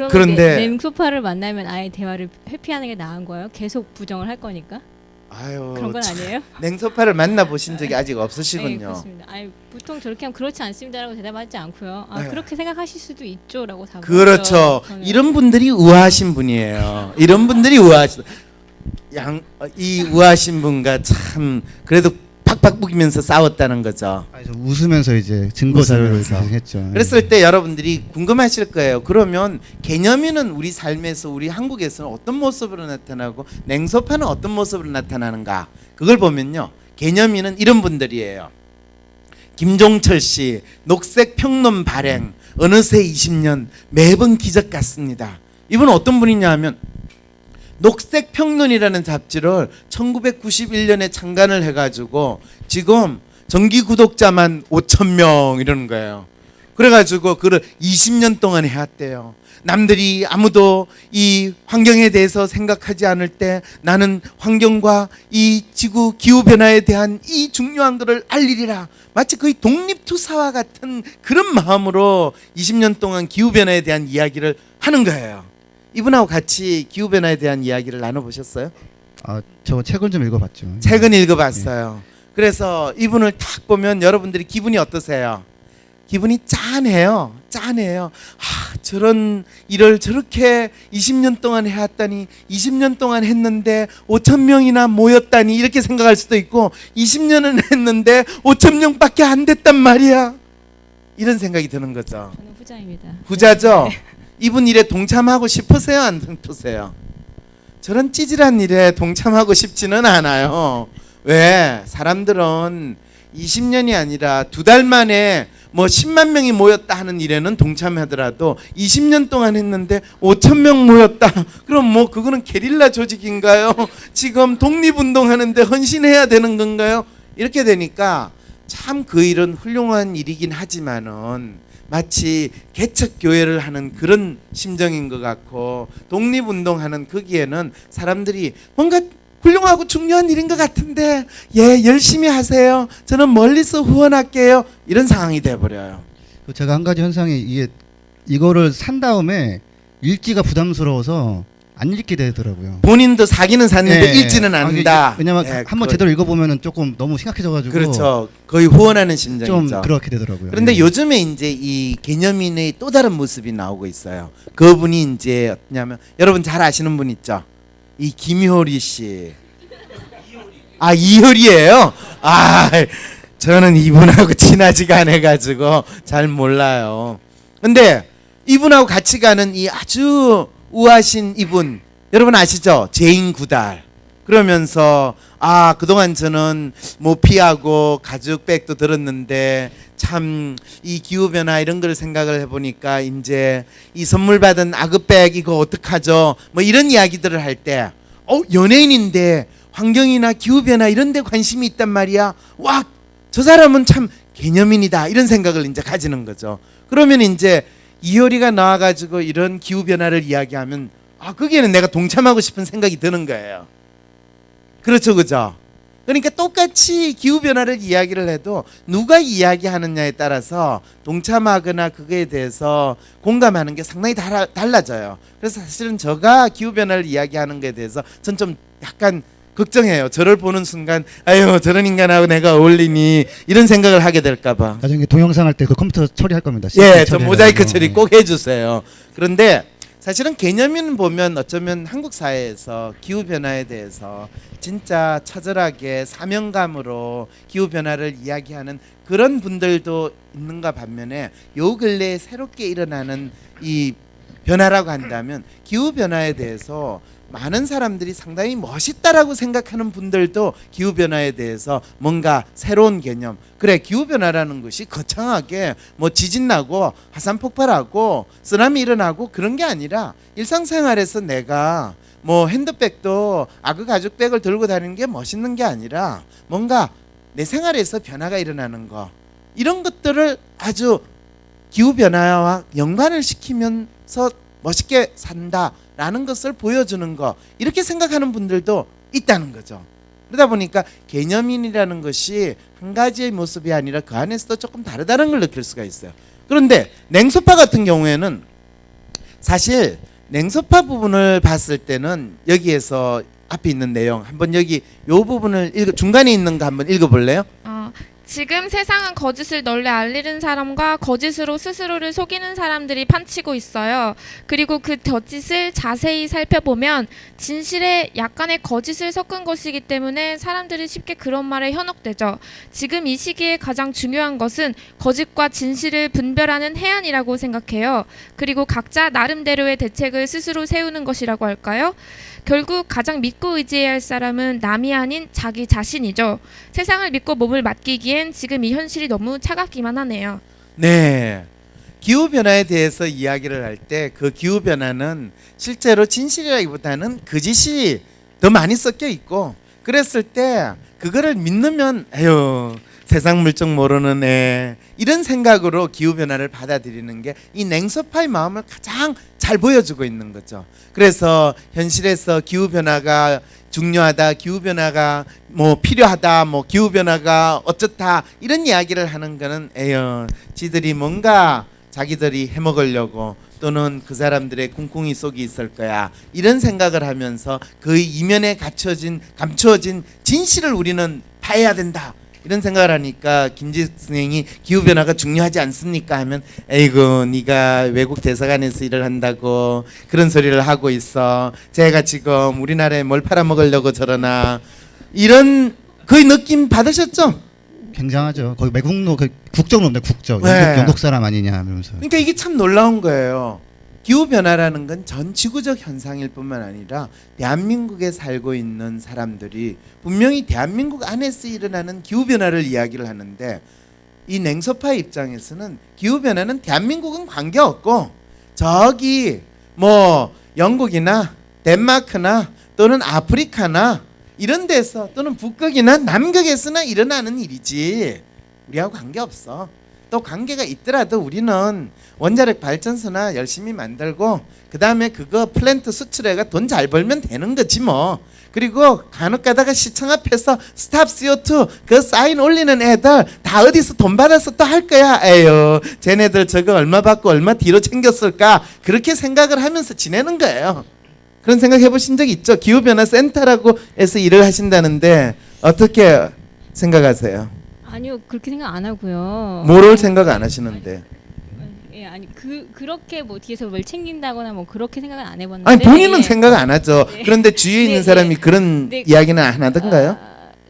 그러면 그런데 냉소파를 만나면 아예 대화를 회피하는 게 나은 거예요? 계속 부정을 할 거니까? 아유, 그런 건 아니에요? 냉소파를 만나보신 적이 아직 네, 없으시군요. 그렇습니다. 아니, 보통 저렇게 하면 그렇지 않습니다라고 대답하지 않고요. 아, 네. 그렇게 생각하실 수도 있죠라고 답을 그렇죠. 하죠, 저는. 이런 분들이 우아하신 분이에요. 이런 분들이 이 우아하신 분과 참 그래도 팍팍 부기면서 싸웠다는 거죠. 아니, 저 웃으면서 이제 증거 자료를 웃으면서. 제공했죠. 그랬을 때 여러분들이 궁금하실 거예요. 그러면 개념이는 우리 삶에서 우리 한국에서는 어떤 모습으로 나타나고 냉소파는 어떤 모습으로 나타나는가? 그걸 보면요. 개념이는 이런 분들이에요. 김종철 씨, 녹색 평론 발행, 어느새 20년, 매번 기적 같습니다. 이분은 어떤 분이냐 하면 녹색 평론이라는 잡지를 1991년에 창간을 해가지고 지금 정기 구독자만 5,000명 이러는 거예요. 그래가지고 그걸 20년 동안 해왔대요. 남들이 아무도 이 환경에 대해서 생각하지 않을 때 나는 환경과 이 지구 기후변화에 대한 이 중요한 것을 알리리라. 마치 거의 독립투사와 같은 그런 마음으로 20년 동안 기후변화에 대한 이야기를 하는 거예요. 이분하고 같이 기후변화에 대한 이야기를 나눠보셨어요? 아, 저 책을 좀 읽어봤죠. 책은 읽어봤어요. 그래서 이분을 딱 보면 여러분들이 기분이 어떠세요? 기분이 짠해요. 짠해요. 저런 일을 저렇게 20년 동안 해왔다니 20년 동안 했는데 5,000명이나 모였다니 이렇게 생각할 수도 있고 20년은 했는데 5,000명밖에 안 됐단 말이야. 이런 생각이 드는 거죠. 저는 후자입니다. 후자죠? 이분 일에 동참하고 싶으세요? 안 싶으세요? 저런 찌질한 일에 동참하고 싶지는 않아요. 왜? 사람들은 20년이 아니라 2달 만에 뭐 10만 명이 모였다 하는 일에는 동참하더라도 20년 동안 했는데 5,000명 모였다. 그럼 뭐 그거는 게릴라 조직인가요? 지금 독립운동하는데 헌신해야 되는 건가요? 이렇게 되니까 참 그 일은 훌륭한 일이긴 하지만은 마치 개척교회를 하는 그런 심정인 것 같고 독립운동하는 거기에는 사람들이 뭔가 훌륭하고 중요한 일인 것 같은데 예 열심히 하세요. 저는 멀리서 후원할게요. 이런 상황이 돼버려요. 제가 한 가지 현상이 이거를 산 다음에 읽기가 부담스러워서 안 읽게 되더라고요. 본인도 사기는 샀는데 예, 읽지는 않는다. 왜냐면 예, 한번 제대로 읽어보면 조금 너무 심각해져가지고 그렇죠. 거의 후원하는 심정이죠. 좀 그렇게 되더라고요. 그런데 예. 요즘에 이제 이 개념인의 또 다른 모습이 나오고 있어요. 그분이 이제 어떠냐면 여러분 잘 아시는 분 있죠? 이 김효리 씨. 아, 이효리예요? 아, 저는 이분하고 친하지가 않아가지고 잘 몰라요. 근데 이분하고 같이 가는 이 아주 우아신 이분 여러분 아시죠? 제인 구달. 그러면서 그동안 저는 모피하고 가죽백도 들었는데 참 이 기후변화 이런 걸 생각을 해보니까 이제 이 선물 받은 아그백 이거 어떡하죠? 뭐 이런 이야기들을 할 때 연예인인데 환경이나 기후변화 이런 데 관심이 있단 말이야. 와, 저 사람은 참 개념인이다. 이런 생각을 이제 가지는 거죠. 그러면 이제 이효리가 나와가지고 이런 기후변화를 이야기하면 거기에는 내가 동참하고 싶은 생각이 드는 거예요. 그렇죠, 그죠? 그러니까 똑같이 기후변화를 이야기를 해도 누가 이야기하느냐에 따라서 동참하거나 그거에 대해서 공감하는 게 상당히 달라져요. 그래서 사실은 제가 기후변화를 이야기하는 것에 대해서 전 좀 약간 걱정해요. 저를 보는 순간 아유 저런 인간하고 내가 어울리니 이런 생각을 하게 될까 봐. 나중에 동영상 할 때 그 컴퓨터 처리할 겁니다. 예, 저 모자이크 처리 꼭 해주세요. 그런데 사실은 개념인 보면 어쩌면 한국 사회에서 기후변화에 대해서 진짜 처절하게 사명감으로 기후변화를 이야기하는 그런 분들도 있는가 반면에 요 근래에 새롭게 일어나는 이 변화라고 한다면 기후변화에 대해서 많은 사람들이 상당히 멋있다라고 생각하는 분들도 기후변화에 대해서 뭔가 새로운 개념, 그래 기후변화라는 것이 거창하게 뭐 지진 나고 화산 폭발하고 쓰나미 일어나고 그런 게 아니라 일상생활에서 내가 뭐 핸드백도 아그 가죽백을 들고 다니는 게 멋있는 게 아니라 뭔가 내 생활에서 변화가 일어나는 거, 이런 것들을 아주 기후변화와 연관을 시키면서 멋있게 산다라는 것을 보여주는 거, 이렇게 생각하는 분들도 있다는 거죠. 그러다 보니까 개념인이라는 것이 한 가지의 모습이 아니라 그 안에서도 조금 다르다는 걸 느낄 수가 있어요. 그런데 냉소파 같은 경우에는 사실 냉소파 부분을 봤을 때는 여기에서 앞에 있는 내용 한번 여기 요 부분을 중간에 있는 거 한번 읽어볼래요? 지금 세상은 거짓을 널리 알리는 사람과 거짓으로 스스로를 속이는 사람들이 판치고 있어요. 그리고 그 거짓을 자세히 살펴보면 진실에 약간의 거짓을 섞은 것이기 때문에 사람들이 쉽게 그런 말에 현혹되죠. 지금 이 시기에 가장 중요한 것은 거짓과 진실을 분별하는 해안이라고 생각해요. 그리고 각자 나름대로의 대책을 스스로 세우는 것이라고 할까요? 결국 가장 믿고 의지해야 할 사람은 남이 아닌 자기 자신이죠. 세상을 믿고 몸을 맡기기엔 지금 이 현실이 너무 차갑기만 하네요. 네. 기후변화에 대해서 이야기를 할 때 그 기후변화는 실제로 진실이라기보다는 거짓이 더 많이 섞여 있고 그랬을 때 그거를 믿으면 에휴 세상 물정 모르는 애 이런 생각으로 기후변화를 받아들이는 게 이 냉소파의 마음을 가장 잘 보여주고 있는 거죠. 그래서 현실에서 기후변화가 중요하다, 기후변화가 뭐 필요하다, 뭐 기후변화가 어쩌다 이런 이야기를 하는 거는 에휴 지들이 뭔가 자기들이 해먹으려고 또는 그 사람들의 쿵쿵이 속이 있을 거야 이런 생각을 하면서 그 이면에 감추어진 진실을 우리는 봐야 된다 이런 생각을 하니까 김지 선생이 기후변화가 중요하지 않습니까 하면 에이구 네가 외국 대사관에서 일을 한다고 그런 소리를 하고 있어 제가 지금 우리나라에 뭘 팔아먹으려고 저러나 이런 거의 느낌 받으셨죠? 굉장하죠. 거의 외국노 국적노인데 국적 네. 영국 사람 아니냐 하면서. 그러니까 이게 참 놀라운 거예요. 기후변화라는 건 전 지구적 현상일 뿐만 아니라 대한민국에 살고 있는 사람들이 분명히 대한민국 안에서 일어나는 기후변화를 이야기를 하는데 이 냉소파 입장에서는 기후변화는 대한민국은 관계없고 저기 뭐 영국이나 덴마크나 또는 아프리카나 이런 데서 또는 북극이나 남극에서나 일어나는 일이지 우리하고 관계없어. 또 관계가 있더라도 우리는 원자력 발전소나 열심히 만들고 그 다음에 그거 플랜트 수출해가 돈 잘 벌면 되는 거지 뭐. 그리고 간혹 가다가 시청 앞에서 스탑 CO2 그 사인 올리는 애들 다 어디서 돈 받아서 또 할 거야. 에휴 쟤네들 저거 얼마 받고 얼마 뒤로 챙겼을까 그렇게 생각을 하면서 지내는 거예요. 그런 생각 해보신 적 있죠? 기후변화 센터라고 해서 일을 하신다는데 어떻게 생각하세요? 아니요, 그렇게 생각 안 하고요. 뭐를 생각 안 하시는데? 예, 아니 그렇게 뭐 뒤에서 뭘 챙긴다거나 뭐 그렇게 생각은 안 해봤는데. 아니 본인은 예. 생각 안 하죠. 네. 그런데 주위에 있는 네, 사람이 네. 그런 네. 이야기는 안 하던가요?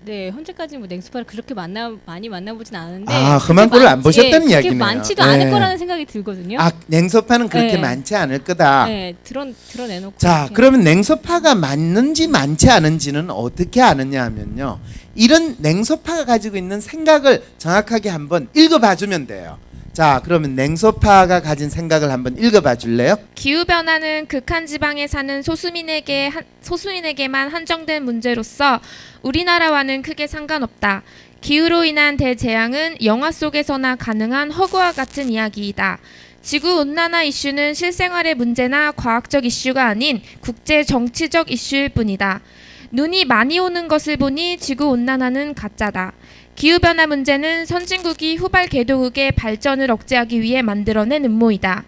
네, 현재까지 뭐 냉수파를 그렇게 많이 만나보진 않은데. 아, 험한 꼴을 안 보셨다는 그렇게 이야기네요. 많지도 네. 않을 거라는 생각이 들거든요. 아, 냉소파는 그렇게 네. 많지 않을 거다. 네, 드러내놓고. 자, 이렇게. 그러면 냉소파가 많는지 많지 않은지는 어떻게 아느냐 하면요. 이런 냉소파가 가지고 있는 생각을 정확하게 한번 읽어봐 주면 돼요. 자, 그러면 냉소파가 가진 생각을 한번 읽어봐 줄래요? 기후변화는 극한 지방에 사는 소수민에게만 한정된 문제로서 우리나라와는 크게 상관없다. 기후로 인한 대재앙은 영화 속에서나 가능한 허구와 같은 이야기이다. 지구온난화 이슈는 실생활의 문제나 과학적 이슈가 아닌 국제 정치적 이슈일 뿐이다. 눈이 많이 오는 것을 보니 지구온난화는 가짜다. 기후변화 문제는 선진국이 후발 개도국의 발전을 억제하기 위해 만들어낸 음모이다.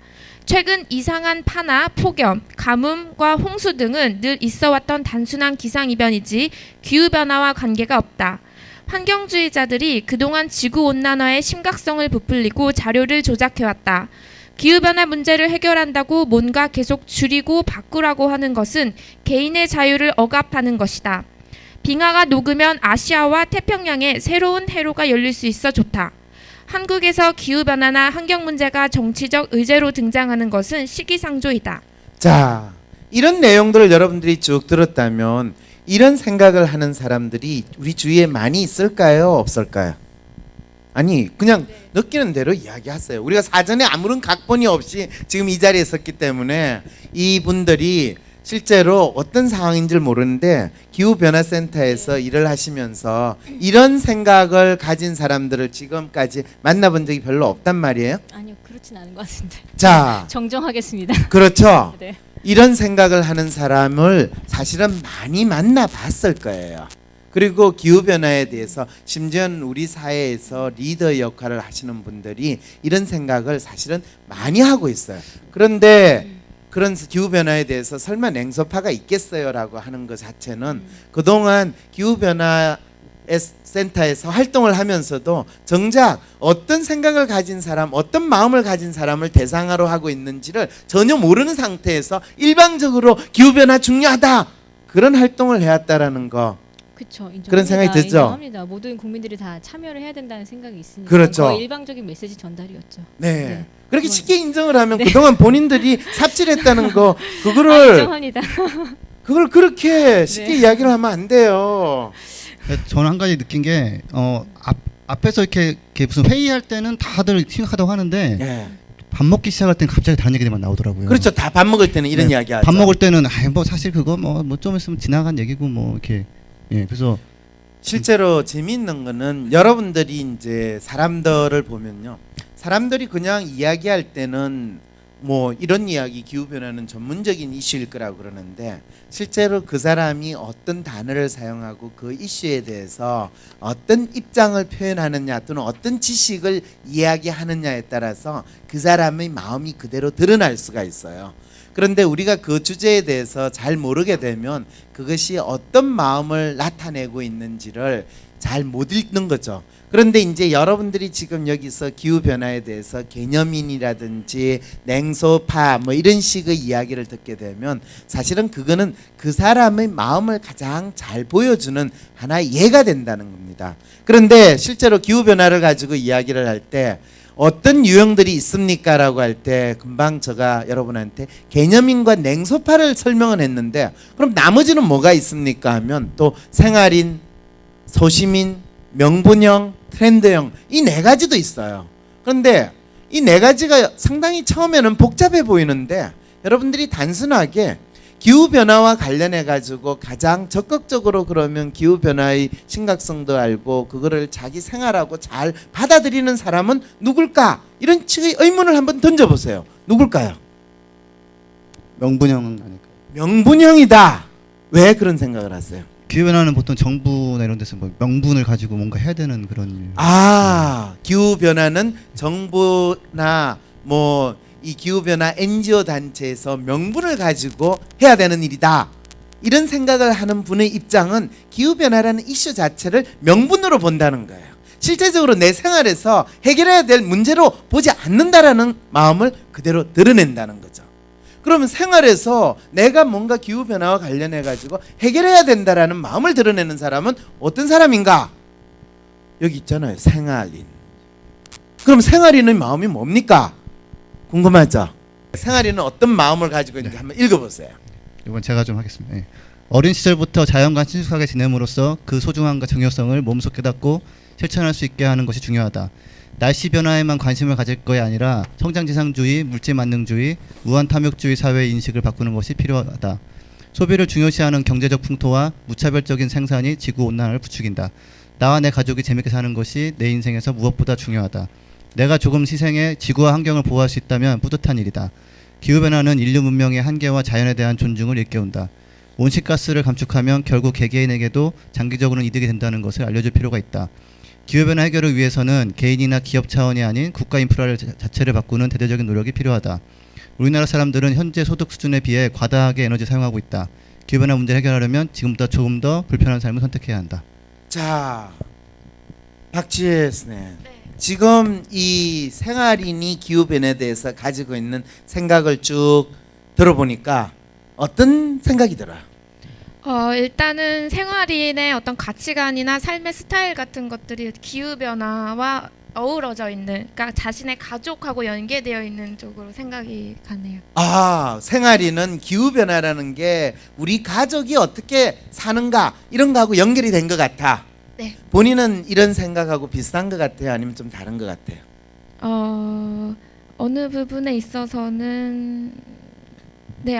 최근 이상한 파나 폭염, 가뭄과 홍수 등은 늘 있어왔던 단순한 기상이변이지 기후변화와 관계가 없다. 환경주의자들이 그동안 지구온난화의 심각성을 부풀리고 자료를 조작해왔다. 기후변화 문제를 해결한다고 뭔가 계속 줄이고 바꾸라고 하는 것은 개인의 자유를 억압하는 것이다. 빙하가 녹으면 아시아와 태평양에 새로운 해로가 열릴 수 있어 좋다. 한국에서 기후변화나 환경 문제가 정치적 의제로 등장하는 것은 시기상조이다. 자, 이런 내용들을 여러분들이 쭉 들었다면 이런 생각을 하는 사람들이 우리 주위에 많이 있을까요? 없을까요? 아니, 그냥 느끼는 대로 이야기하세요. 우리가 사전에 아무런 각본이 없이 지금 이 자리에 섰기 때문에 이분들이 실제로 어떤 상황인지 모르는데 기후변화센터에서 일을 하시면서 이런 생각을 가진 사람들을 지금까지 만나본 적이 별로 없단 말이에요. 아니요, 그렇진 않은 것 같은데. 자, 정정하겠습니다. 그렇죠. 네. 이런 생각을 하는 사람을 사실은 많이 만나봤을 거예요. 그리고 기후변화에 대해서 심지어 우리 사회에서 리더 역할을 하시는 분들이 이런 생각을 사실은 많이 하고 있어요. 그런데 그런 기후 변화에 대해서 설마 냉소파가 있겠어요라고 하는 것 자체는 그동안 기후 변화 센터에서 활동을 하면서도 정작 어떤 생각을 가진 사람, 어떤 마음을 가진 사람을 대상으로 하고 있는지를 전혀 모르는 상태에서 일방적으로 기후 변화 중요하다 그런 활동을 해왔다라는 거. 그렇죠. 그런 생각이 들죠? 인정합니다. 모든 국민들이 다 참여를 해야 된다는 생각이 있으니까 그렇죠. 거의 일방적인 메시지 전달이었죠. 네. 그렇게 그건- 쉽게 인정을 하면 그동안 본인들이 삽질했다는 거 아, 그거를 인정합니다. 그걸 그렇게 쉽게 네. 이야기를 하면 안 돼요. 저는 한 가지 느낀 게 앞에서 이렇게 무슨 회의할 때는 다들 심각하다고 하는데 예. 밥 먹기 시작할 때는 갑자기 다른 얘기들만 나오더라고요. 그렇죠. 다 밥 먹을 때는 이런 네, 이야기하죠. 밥 먹을 때는 뭐 사실 그거 뭐 좀 있으면 지나간 얘기고 뭐 이렇게 그래서 실제로 재미있는 거는 여러분들이 이제 사람들을 보면요. 사람들이 그냥 이야기할 때는 뭐 이런 이야기 기후 변화는 전문적인 이슈일 거라고 그러는데 실제로 그 사람이 어떤 단어를 사용하고 그 이슈에 대해서 어떤 입장을 표현하느냐 또는 어떤 지식을 이야기하느냐에 따라서 그 사람의 마음이 그대로 드러날 수가 있어요. 그런데 우리가 그 주제에 대해서 잘 모르게 되면 그것이 어떤 마음을 나타내고 있는지를 잘 못 읽는 거죠. 그런데 이제 여러분들이 지금 여기서 기후 변화에 대해서 개념인이라든지 냉소파 뭐 이런 식의 이야기를 듣게 되면 사실은 그거는 그 사람의 마음을 가장 잘 보여주는 하나의 예가 된다는 겁니다. 그런데 실제로 기후 변화를 가지고 이야기를 할 때 어떤 유형들이 있습니까? 라고 할 때 금방 제가 여러분한테 개념인과 냉소파를 설명을 했는데 그럼 나머지는 뭐가 있습니까? 하면 또 생활인, 소시민, 명분형, 트렌드형 이 네 가지도 있어요. 그런데 이 네 가지가 상당히 처음에는 복잡해 보이는데 여러분들이 단순하게 기후변화와 관련해 가지고 가장 적극적으로 그러면 기후변화의 심각성도 알고 그거를 자기 생활하고 잘 받아들이는 사람은 누굴까? 이런 식의 의문을 한번 던져보세요. 누굴까요? 명분형은 아닐까. 명분형이다. 왜 그런 생각을 하세요? 기후변화는 보통 정부나 이런 데서 뭐 명분을 가지고 뭔가 해야 되는 그런 일. 기후변화는 정부나 뭐 이 기후변화 NGO 단체에서 명분을 가지고 해야 되는 일이다. 이런 생각을 하는 분의 입장은 기후변화라는 이슈 자체를 명분으로 본다는 거예요. 실제적으로 내 생활에서 해결해야 될 문제로 보지 않는다라는 마음을 그대로 드러낸다는 거죠. 그러면 생활에서 내가 뭔가 기후변화와 관련해 가지고 해결해야 된다라는 마음을 드러내는 사람은 어떤 사람인가? 여기 있잖아요. 생활인. 그럼 생활인의 마음이 뭡니까? 궁금하죠? 생활인은 어떤 마음을 가지고 있는지 한번 읽어보세요. 이건 제가 좀 하겠습니다. 어린 시절부터 자연과 친숙하게 지냄으로써 그 소중함과 중요성을 몸소 깨닫고 실천할 수 있게 하는 것이 중요하다. 날씨 변화에만 관심을 가질 것이 아니라 성장지상주의, 물질만능주의, 무한탐욕주의 사회의 인식을 바꾸는 것이 필요하다. 소비를 중요시하는 경제적 풍토와 무차별적인 생산이 지구온난화를 부추긴다. 나와 내 가족이 재밌게 사는 것이 내 인생에서 무엇보다 중요하다. 내가 조금 희생해 지구와 환경을 보호할 수 있다면 뿌듯한 일이다. 기후변화는 인류 문명의 한계와 자연에 대한 존중을 일깨운다. 온실가스를 감축하면 결국 개개인에게도 장기적으로는 이득이 된다는 것을 알려줄 필요가 있다. 기후변화 해결을 위해서는 개인이나 기업 차원이 아닌 국가 인프라를 자체를 바꾸는 대대적인 노력이 필요하다. 우리나라 사람들은 현재 소득 수준에 비해 과다하게 에너지 사용하고 있다. 기후변화 문제를 해결하려면 지금보다 조금 더 불편한 삶을 선택해야 한다. 자, 박지혜 선생님. 지금 이 생활인이 기후변화에 대해서 가지고 있는 생각을 쭉 들어보니까 어떤 생각이 들어요? 일단은 생활인의 어떤 가치관이나 삶의 스타일 같은 것들이 기후변화와 어우러져 있는, 그러니까 자신의 가족하고 연계되어 있는 쪽으로 생각이 가네요. 생활인은 기후변화라는 게 우리 가족이 어떻게 사는가 이런 거하고 연결이 된 것 같아. 네. 본인은 이런 생각하고 비슷한 것 같아요? 아니면 좀 다른 것 같아요? 어느 부분에 있어서는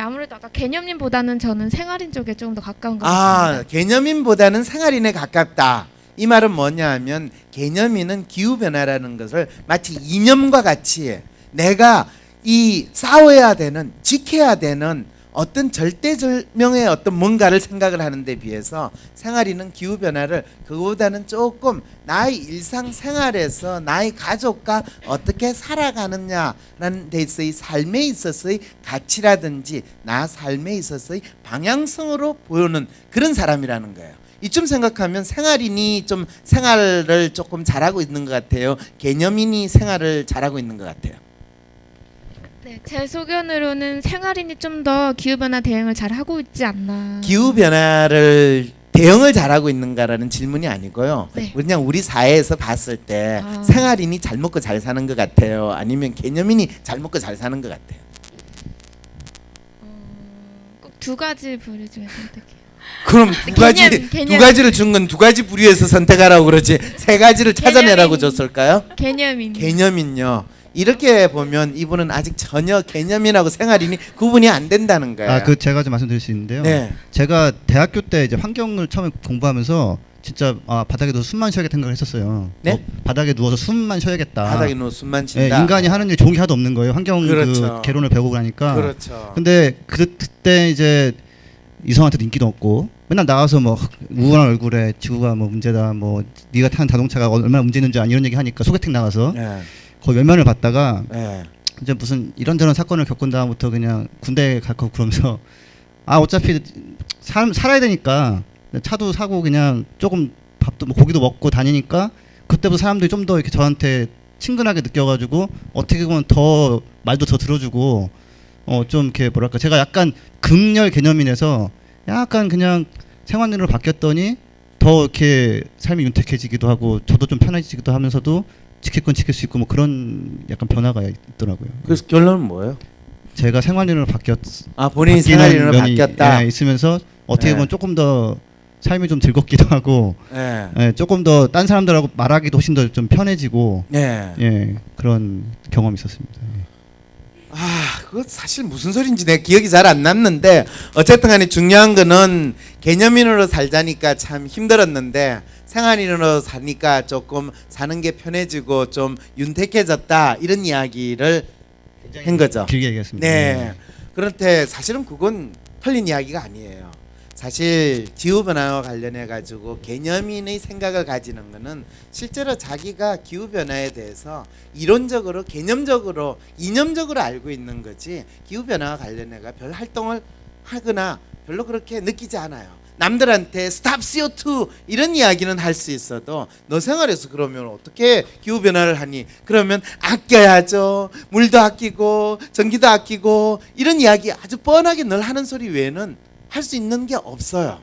아무래도 아까 개념인보다는 저는 생활인 쪽에 조금 더 가까운 것 같습니다. 개념인보다는 생활인에 가깝다. 이 말은 뭐냐 하면 개념인은 기후변화라는 것을 마치 이념과 같이 내가 이 싸워야 되는, 지켜야 되는 어떤 절대절명의 어떤 뭔가를 생각을 하는데 비해서 생활인은 기후 변화를 그거보다는 조금 나의 일상생활에서 나의 가족과 어떻게 살아가느냐라는 데 있어의 삶에 있어서의 가치라든지 나 삶에 있어서의 방향성으로 보여는 그런 사람이라는 거예요. 이쯤 생각하면 생활인이 좀 생활을 조금 잘하고 있는 것 같아요. 개념인이 생활을 잘하고 있는 것 같아요. 네, 제 소견으로는 생활인이 좀 더 기후변화 대응을 잘 하고 있지 않나. 기후 변화를 대응을 잘하고 있는가라는 질문이 아니고요. 네. 그냥 우리 사회에서 봤을 때 아. 생활인이 잘 먹고 잘 사는 것 같아요. 아니면 개념인이 잘 먹고 잘 사는 것 같아요. 꼭 두 가지 부류 중에 선택해요. 그럼 개념. 두 가지를 준 건 두 가지 부류에서 선택하라고 그러지 세 가지를 찾아내라고 개념인. 줬을까요? 개념인. 개념인요. 이렇게 보면 이분은 아직 전혀 개념인하고 생활인이 구분이 안 된다는 거예요. 아, 그 제가 좀 말씀드릴 수 있는데요. 네. 제가 대학교 때 이제 환경을 처음에 공부하면서 진짜 바닥에 누워서 숨만 쉬어야겠다 생각을 했었어요. 네? 바닥에 누워서 숨만 쉬어야겠다. 바닥에 누워 숨만 예, 쉰다. 인간이 하는 일 좋은 게 하나도 없는 거예요. 환경 그렇죠. 그 개론을 배우고 나니까. 그렇죠. 근데 그때 이제 이성한테도 인기도 없고 맨날 나와서 뭐 우울한 얼굴에 지구가 뭐 문제다, 뭐 네가 타는 자동차가 얼마나 문제 있는지 이런 얘기 하니까 소개팅 나가서 네. 거의 외면을 받다가 네. 이제 무슨 이런저런 사건을 겪은 다음부터 그냥 군대 갈거 그러면서 아 어차피 살아야 되니까 차도 사고 그냥 조금 밥도 뭐 고기도 먹고 다니니까 그때부터 사람들이 좀 더 이렇게 저한테 친근하게 느껴가지고 어떻게 보면 더 말도 더 들어주고 좀 이렇게 뭐랄까 제가 약간 극렬 개념인에서 약간 그냥 생활인으로 바뀌었더니 더 이렇게 삶이 윤택해지기도 하고 저도 좀 편해지기도 하면서도 지킬 건 지킬 수 있고 뭐 그런 약간 변화가 있더라고요. 그래서 결론은 뭐예요? 제가 생활인으로 아, 본인이 바뀌는 생활인으로 면이, 바뀌었다. 예, 있으면서 어떻게 네. 보면 조금 더 삶이 좀 즐겁기도 하고 네. 예, 조금 더 딴 사람들하고 말하기도 훨씬 더 좀 편해지고 네. 예, 그런 경험이 있었습니다. 예. 아, 그거 사실 무슨 소린지 내 기억이 잘 안 남는데 어쨌든 간에 중요한 거는 개념인으로 살자니까 참 힘들었는데 생활인으로 사니까 조금 사는 게 편해지고 좀 윤택해졌다 이런 이야기를 한 거죠. 길게 얘기했습니다. 네. 그런데 사실은 그건 틀린 이야기가 아니에요. 사실 기후변화와 관련해 가지고 개념인의 생각을 가지는 것은 실제로 자기가 기후변화에 대해서 이론적으로 개념적으로 이념적으로 알고 있는 거지 기후변화와 관련해가 별 활동을 하거나 별로 그렇게 느끼지 않아요. 남들한테 스탑 CO2 이런 이야기는 할 수 있어도 너 생활에서 그러면 어떻게 기후변화를 하니? 그러면 아껴야죠. 물도 아끼고 전기도 아끼고 이런 이야기 아주 뻔하게 늘 하는 소리 외에는 할 수 있는 게 없어요.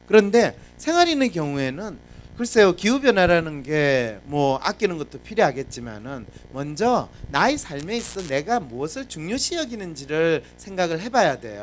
그런데 생활인의 경우에는 글쎄요, 기후변화라는 게 뭐 아끼는 것도 필요하겠지만은 먼저 나의 삶에 있어 내가 무엇을 중요시 여기는지를 생각을 해봐야 돼요.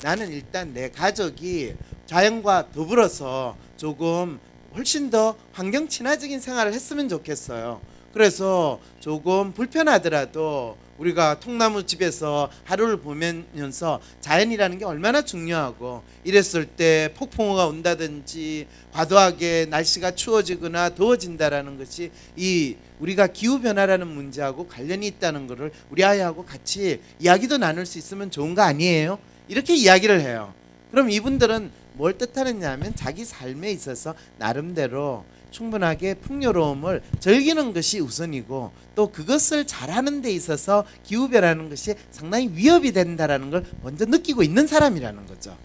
나는 일단 내 가족이 자연과 더불어서 조금 훨씬 더 환경 친화적인 생활을 했으면 좋겠어요. 그래서 조금 불편하더라도 우리가 통나무 집에서 하루를 보면서 자연이라는 게 얼마나 중요하고 이랬을 때 폭풍우가 온다든지 과도하게 날씨가 추워지거나 더워진다라는 것이 이 우리가 기후변화라는 문제하고 관련이 있다는 것을 우리 아이하고 같이 이야기도 나눌 수 있으면 좋은 거 아니에요? 이렇게 이야기를 해요. 그럼 이분들은 뭘 뜻하느냐 하면 자기 삶에 있어서 나름대로 충분하게 풍요로움을 즐기는 것이 우선이고 또 그것을 잘하는 데 있어서 기후변화라는 것이 상당히 위협이 된다라는 걸 먼저 느끼고 있는 사람이라는 거죠.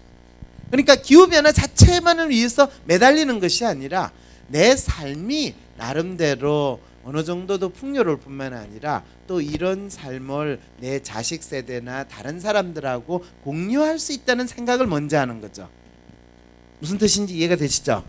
그러니까 기후변화 자체만을 위해서 매달리는 것이 아니라 내 삶이 나름대로 어느 정도도 풍요로울 뿐만 아니라 또 이런 삶을 내 자식 세대나 다른 사람들하고 공유할 수 있다는 생각을 먼저 하는 거죠. 무슨 뜻인지 이해가 되시죠?